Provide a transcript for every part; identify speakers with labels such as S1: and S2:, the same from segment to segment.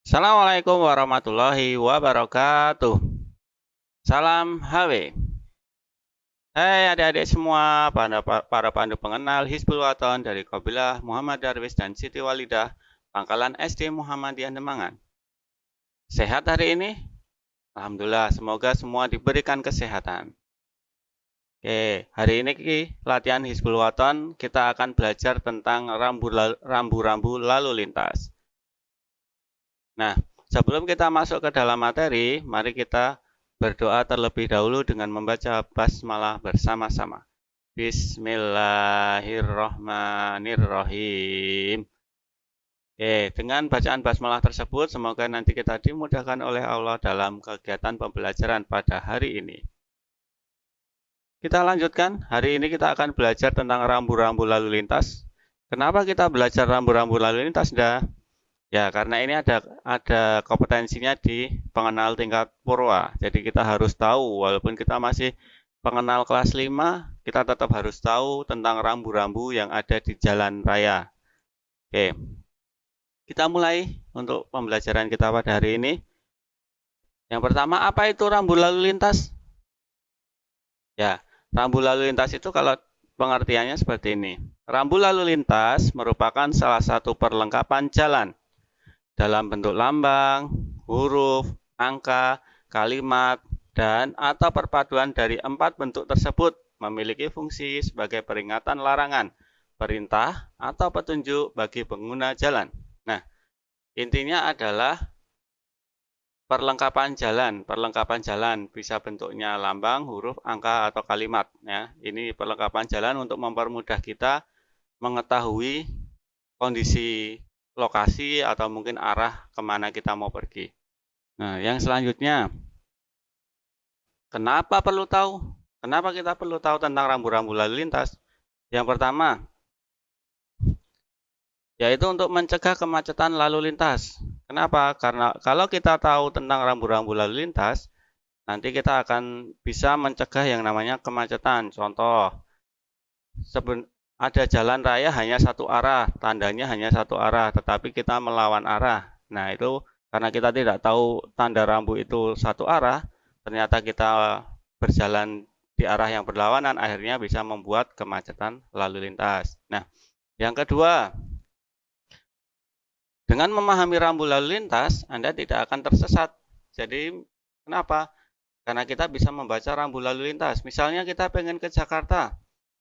S1: Assalamualaikum warahmatullahi wabarakatuh. Salam HW. Hai adik-adik semua, para pandu pengenal Hizbul Waton dari Qabilah Muhammad Darwis dan Siti Walidah, Pangkalan SD Muhammadiyah Demangan. Sehat hari ini? Alhamdulillah, semoga semua diberikan kesehatan. Oke, hari ini latihan Hizbul Waton kita akan belajar tentang rambu-rambu lalu lintas. Nah, sebelum kita masuk ke dalam materi, mari kita berdoa terlebih dahulu dengan membaca basmalah bersama-sama. Bismillahirrahmanirrahim. Oke, dengan bacaan basmalah tersebut, semoga nanti kita dimudahkan oleh Allah dalam kegiatan pembelajaran pada hari ini. Kita lanjutkan, hari ini kita akan belajar tentang rambu-rambu lalu lintas. Kenapa kita belajar rambu-rambu lalu lintas, Dah? Ya, karena ini ada kompetensinya di pengenal tingkat purwa. Jadi kita harus tahu, walaupun kita masih pengenal kelas 5, kita tetap harus tahu tentang rambu-rambu yang ada di jalan raya. Oke, kita mulai untuk pembelajaran kita pada hari ini. Yang pertama, apa itu rambu lalu lintas? Ya, rambu lalu lintas itu kalau pengertiannya seperti ini. Rambu lalu lintas merupakan salah satu perlengkapan jalan dalam bentuk lambang, huruf, angka, kalimat, dan atau perpaduan dari 4 bentuk tersebut memiliki fungsi sebagai peringatan larangan, perintah, atau petunjuk bagi pengguna jalan. Nah, intinya adalah perlengkapan jalan. Perlengkapan jalan bisa bentuknya lambang, huruf, angka, atau kalimat. Ya, ini perlengkapan jalan untuk mempermudah kita mengetahui kondisi lokasi atau mungkin arah kemana kita mau pergi. Nah, yang selanjutnya, kenapa perlu tahu? Kenapa kita perlu tahu tentang rambu-rambu lalu lintas? Yang pertama, yaitu untuk mencegah kemacetan lalu lintas. Kenapa? Karena kalau kita tahu tentang rambu-rambu lalu lintas, nanti kita akan bisa mencegah yang namanya kemacetan. Contoh, ada jalan raya hanya satu arah, tandanya hanya satu arah, tetapi kita melawan arah. Nah, itu karena kita tidak tahu tanda rambu itu satu arah, ternyata kita berjalan di arah yang berlawanan, akhirnya bisa membuat kemacetan lalu lintas. Nah, yang kedua, dengan memahami rambu lalu lintas, Anda tidak akan tersesat. Jadi, kenapa? Karena kita bisa membaca rambu lalu lintas. Misalnya kita pengen ke Jakarta,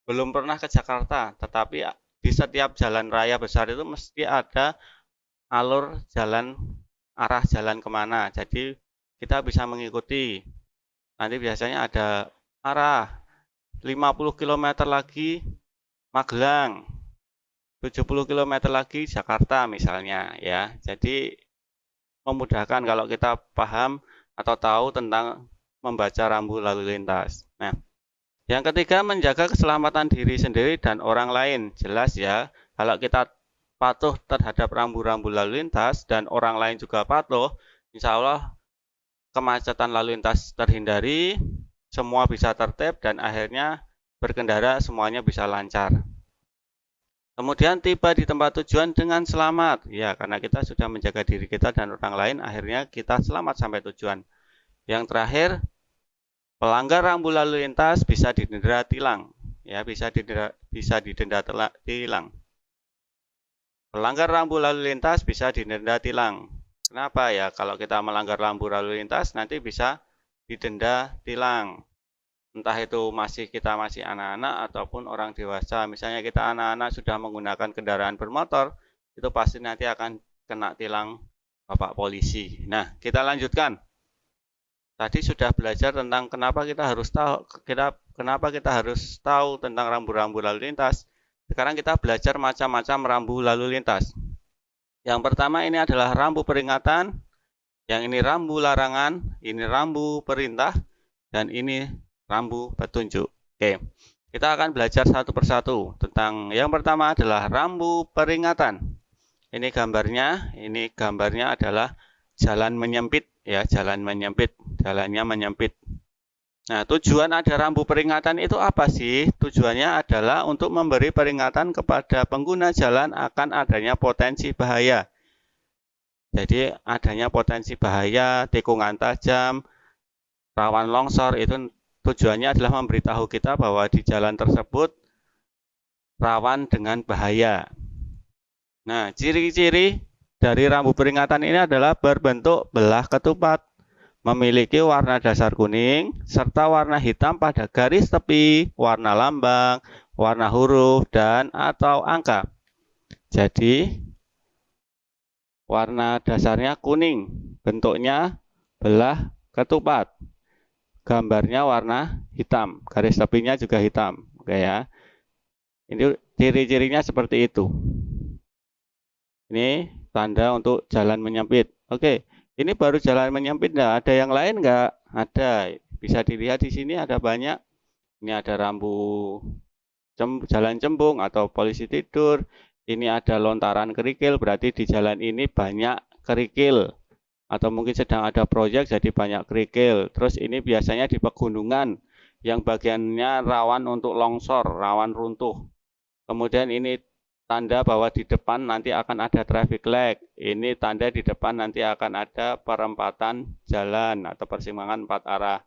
S1: belum pernah ke Jakarta, tetapi di setiap jalan raya besar itu mesti ada alur jalan, arah jalan kemana. Jadi kita bisa mengikuti. Nanti biasanya ada arah 50 km lagi Magelang, 70 km lagi Jakarta misalnya ya. Jadi memudahkan kalau kita paham atau tahu tentang membaca rambu lalu lintas. Nah, yang ketiga, menjaga keselamatan diri sendiri dan orang lain. Jelas ya, kalau kita patuh terhadap rambu-rambu lalu lintas dan orang lain juga patuh, insya Allah kemacetan lalu lintas terhindari, semua bisa tertib dan akhirnya berkendara semuanya bisa lancar. Kemudian tiba di tempat tujuan dengan selamat. Ya, karena kita sudah menjaga diri kita dan orang lain, akhirnya kita selamat sampai tujuan. Yang terakhir, pelanggar rambu lalu lintas bisa didenda tilang, ya bisa didenda tilang. Pelanggar rambu lalu lintas bisa didenda tilang. Kenapa ya? Kalau kita melanggar rambu lalu lintas nanti bisa didenda tilang. Entah itu kita masih anak-anak ataupun orang dewasa. Misalnya kita anak-anak sudah menggunakan kendaraan bermotor, itu pasti nanti akan kena tilang Bapak polisi. Nah, kita lanjutkan. Tadi sudah belajar tentang kenapa kita harus tahu tentang rambu-rambu lalu lintas. Sekarang kita belajar macam-macam rambu lalu lintas. Yang pertama ini adalah rambu peringatan, yang ini rambu larangan, ini rambu perintah, dan ini rambu petunjuk. Oke, kita akan belajar satu persatu tentang yang pertama adalah rambu peringatan. Ini gambarnya adalah jalan menyempit ya, jalannya menyempit. Nah, tujuan ada rambu peringatan itu apa sih? Tujuannya adalah untuk memberi peringatan kepada pengguna jalan akan adanya potensi bahaya. Jadi adanya potensi bahaya, tikungan tajam, rawan longsor, itu tujuannya adalah memberitahu kita bahwa di jalan tersebut rawan dengan bahaya. Nah, ciri-ciri dari rambu peringatan ini adalah berbentuk belah ketupat, memiliki warna dasar kuning, serta warna hitam pada garis tepi, warna lambang, warna huruf, dan atau angka. Jadi, warna dasarnya kuning, bentuknya belah ketupat, gambarnya warna hitam, garis tepinya juga hitam. Oke ya, ini ciri-cirinya seperti itu. Ini tanda untuk jalan menyempit. Oke, ini baru jalan menyempit, enggak ada yang lain enggak? Ada. Bisa dilihat di sini ada banyak. Ini ada rambu jalan cembung atau polisi tidur. Ini ada lontaran kerikil, berarti di jalan ini banyak kerikil. Atau mungkin sedang ada proyek jadi banyak kerikil. Terus ini biasanya di pegunungan yang bagiannya rawan untuk longsor, rawan runtuh. Kemudian ini tanda bahwa di depan nanti akan ada traffic light. Ini tanda di depan nanti akan ada perempatan jalan atau persimpangan 4 arah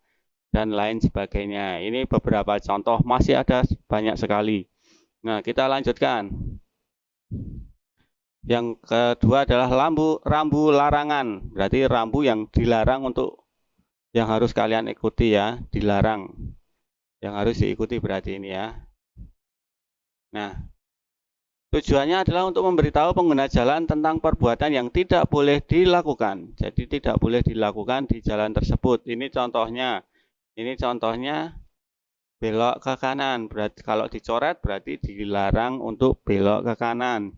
S1: dan lain sebagainya. Ini beberapa contoh, masih ada banyak sekali. Nah, kita lanjutkan. Yang kedua adalah rambu larangan. Berarti rambu yang dilarang untuk yang harus kalian ikuti ya, dilarang. Yang harus diikuti berarti ini ya. Nah, tujuannya adalah untuk memberitahu pengguna jalan tentang perbuatan yang tidak boleh dilakukan. Jadi tidak boleh dilakukan di jalan tersebut. Ini contohnya. Ini contohnya belok ke kanan. Berarti kalau dicoret berarti dilarang untuk belok ke kanan.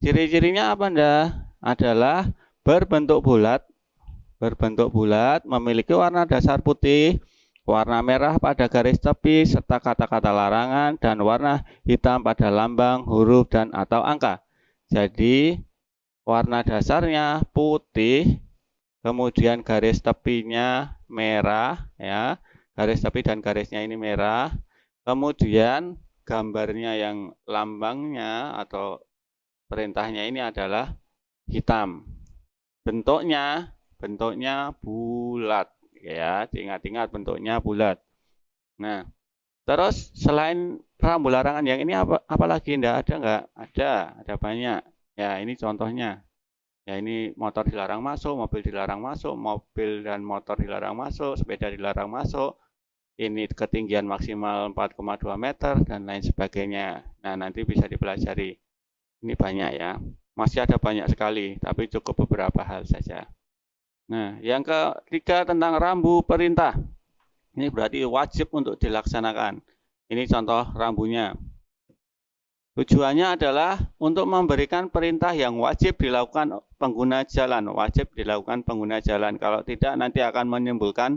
S1: Ciri-cirinya apa Anda? Adalah berbentuk bulat, memiliki warna dasar putih, warna merah pada garis tepi, serta kata-kata larangan, dan warna hitam pada lambang, huruf, dan atau angka. Jadi, warna dasarnya putih, kemudian garis tepinya merah, ya, garis tepi dan garisnya ini merah, kemudian gambarnya yang lambangnya atau perintahnya ini adalah hitam. Bentuknya bulat ya, ingat-ingat bentuknya bulat. Nah, terus selain rambu larangan yang ini apa lagi? Enggak ada enggak? Ada banyak. Ya, ini contohnya. Ya, ini motor dilarang masuk, mobil dilarang masuk, mobil dan motor dilarang masuk, sepeda dilarang masuk. Ini ketinggian maksimal 4,2 meter dan lain sebagainya. Nah, nanti bisa dipelajari. Ini banyak ya. Masih ada banyak sekali, tapi cukup beberapa hal saja. Nah, yang ketiga tentang rambu perintah. Ini berarti wajib untuk dilaksanakan. Ini contoh rambunya. Tujuannya adalah untuk memberikan perintah yang wajib dilakukan pengguna jalan. Wajib dilakukan pengguna jalan. Kalau tidak, nanti akan menimbulkan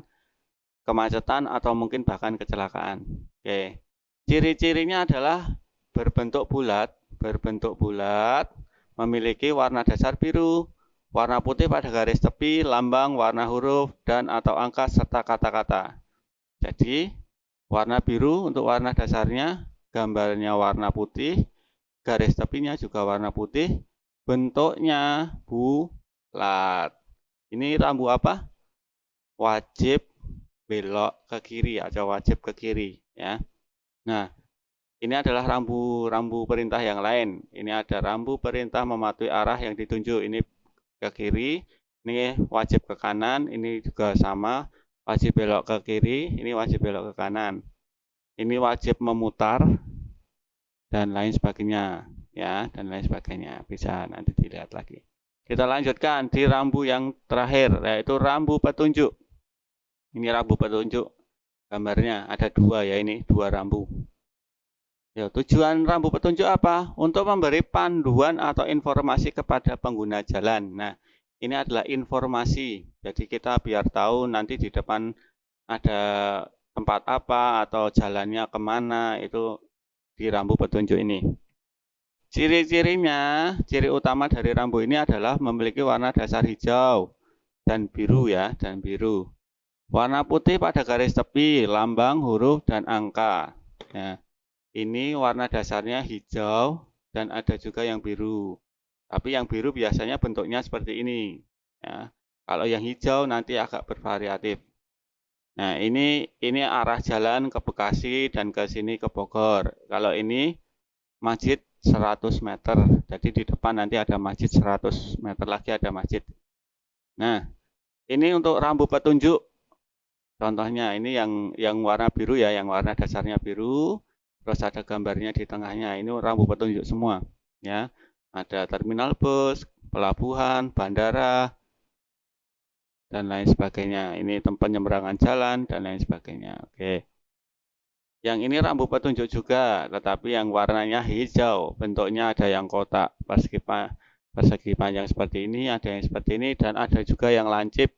S1: kemacetan atau mungkin bahkan kecelakaan. Oke. Ciri-cirinya adalah berbentuk bulat, memiliki warna dasar biru, warna putih pada garis tepi, lambang, warna huruf, dan atau angka, serta kata-kata. Jadi, warna biru untuk warna dasarnya, gambarnya warna putih, garis tepinya juga warna putih, bentuknya bulat. Ini rambu apa? Wajib belok ke kiri atau wajib ke kiri. Ya. Nah, ini adalah rambu perintah yang lain. Ini ada rambu perintah mematuhi arah yang ditunjuk. Ini ke kiri, ini wajib ke kanan, ini juga sama, wajib belok ke kiri, ini wajib belok ke kanan. Ini wajib memutar dan lain sebagainya, ya, dan lain sebagainya. Bisa nanti dilihat lagi. Kita lanjutkan di rambu yang terakhir, yaitu rambu petunjuk. Ini rambu petunjuk. Gambarnya ada dua ya, ini dua rambu. Ya, tujuan rambu petunjuk apa? Untuk memberi panduan atau informasi kepada pengguna jalan. Nah, ini adalah informasi. Jadi kita biar tahu nanti di depan ada tempat apa atau jalannya kemana, itu di rambu petunjuk ini. Ciri-cirinya, ciri utama dari rambu ini adalah memiliki warna dasar hijau dan biru ya, dan biru. Warna putih pada garis tepi, lambang, huruf, dan angka. Ya. Ini warna dasarnya hijau dan ada juga yang biru. Tapi yang biru biasanya bentuknya seperti ini. Ya. Kalau yang hijau nanti agak bervariatif. Nah, ini arah jalan ke Bekasi dan ke sini ke Bogor. Kalau ini masjid 100 meter. Jadi di depan nanti ada masjid 100 meter lagi ada masjid. Nah, ini untuk rambu petunjuk. Contohnya ini yang warna biru ya, yang warna dasarnya biru. Terus ada gambarnya di tengahnya. Ini rambu petunjuk semua. Ya, ada terminal bus, pelabuhan, bandara, dan lain sebagainya. Ini tempat penyeberangan jalan dan lain sebagainya. Oke. Yang ini rambu petunjuk juga, tetapi yang warnanya hijau. Bentuknya ada yang kotak persegi panjang seperti ini, ada yang seperti ini, dan ada juga yang lancip.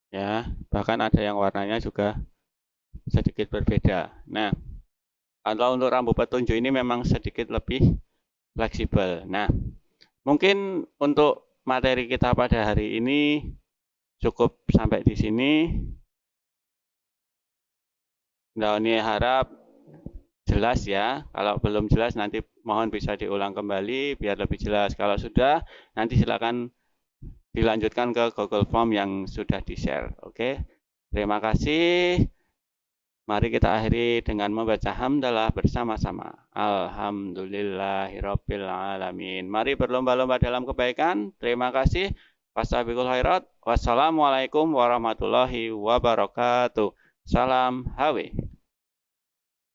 S1: Ya, bahkan ada yang warnanya juga sedikit berbeda. Nah, kalau untuk rambu petunjuk ini memang sedikit lebih fleksibel. Nah, mungkin untuk materi kita pada hari ini cukup sampai di sini. Nah, ini harap jelas ya. Kalau belum jelas nanti mohon bisa diulang kembali biar lebih jelas. Kalau sudah, nanti silakan dilanjutkan ke Google Form yang sudah di-share. Oke. Terima kasih. Mari kita akhiri dengan membaca hamdalah bersama-sama. Alhamdulillahirabbil alamin. Mari berlomba-lomba dalam kebaikan. Terima kasih. Fastabiqul khairat. Wassalamualaikum warahmatullahi wabarakatuh. Salam HW.